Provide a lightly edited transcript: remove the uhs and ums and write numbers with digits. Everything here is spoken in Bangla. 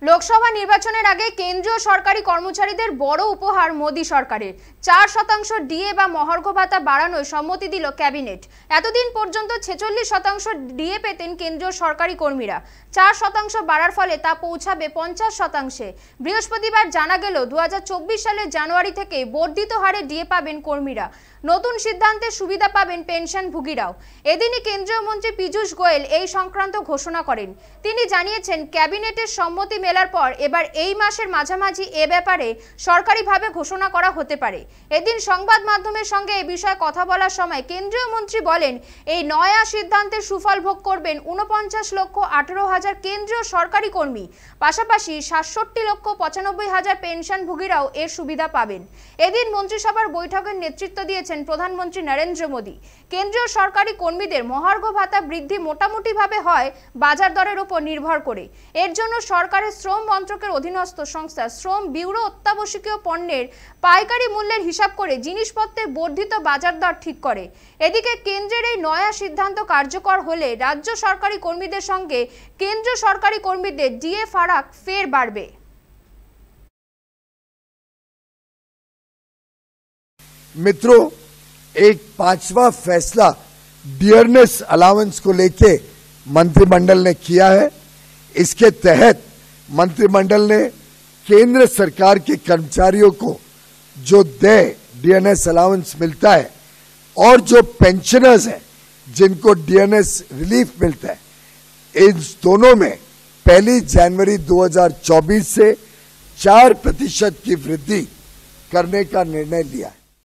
লোকসভা নির্বাচনের আগে কেন্দ্রীয় সরকারি কর্মচারীদের বড় উপহার মোদী সরকারের 4% ডিএ বা মহার্ঘ ভাতা বাড়ানোর সম্মতি দিল ক্যাবিনেট। এতদিন পর্যন্ত 46% ডিএ পেতেন কেন্দ্রীয় সরকারি কর্মীরা। 4% বাড়ার ফলে তা পৌঁছাবে 50%। বৃহস্পতিবার জানা গেল 2024 সালের জানুয়ারি থেকে বর্ধিত হারে ডিএ পাবেন কর্মীরা। নতুন সিদ্ধান্তে সুবিধা পাবেন পেনশনভোগীরাও। এদিনই কেন্দ্রীয় মন্ত্রী পীযূষ গোয়েল এই সংক্রান্ত ঘোষণা করেন। তিনি জানিয়েছেন, ক্যাবিনেটের সম্মতি মেলার পর এবার এই মাসের মাঝামাঝি এ ব্যাপারে সরকারিভাবে ঘোষণা করা হতে পারে। এদিন সংবাদ মাধ্যমের সঙ্গে এই বিষয়ে কথা বলার সময় কেন্দ্রীয় মন্ত্রী বলেন, এই নয়া সিদ্ধান্তের সুফল ভোগ করবেন 49,18,000 কেন্দ্রীয় সরকারি কর্মী। পাশাপাশি 67,95,000 পেনশনভোগীরাও এর সুবিধা পাবেন। এদিন মন্ত্রিসভার বৈঠকের নেতৃত্ব দিয়েছেন প্রধানমন্ত্রী নরেন্দ্র মোদী। কেন্দ্রীয় সরকারি কর্মীদের মহার্ঘ ভাতা বৃদ্ধি মোটামুটিভাবে হয় বাজার দরের উপর নির্ভর করে। এর জন্য সরকারের শ্রম মন্ত্রকের অধীনস্থ সংস্থা শ্রম ব্যুরো অত্যাবশ্যকীয় পণ্যের পাইকারি মূল্যের হিসাব করে জিনিসপত্রের বর্ধিত বাজার দর ঠিক করে। এদিকে কেন্দ্রের এই নয়া সিদ্ধান্ত কার্যকর হলে রাজ্য সরকারি কর্মীদের সঙ্গে কেন্দ্রীয় সরকারি কর্মীদের ডিএ ফারাক ফের বাড়বে। मित्रों, एक पांचवा फैसला डियरनेस अलाउंस को लेके मंत्रिमंडल ने किया है। इसके तहत मंत्रिमंडल ने केंद्र सरकार के कर्मचारियों को जो डियरनेस अलाउंस मिलता है और जो पेंशनर्स हैं जिनको डियरनेस रिलीफ मिलता है, इन दोनों में 1 जनवरी 2024 से 4% की वृद्धि करने का निर्णय लिया है।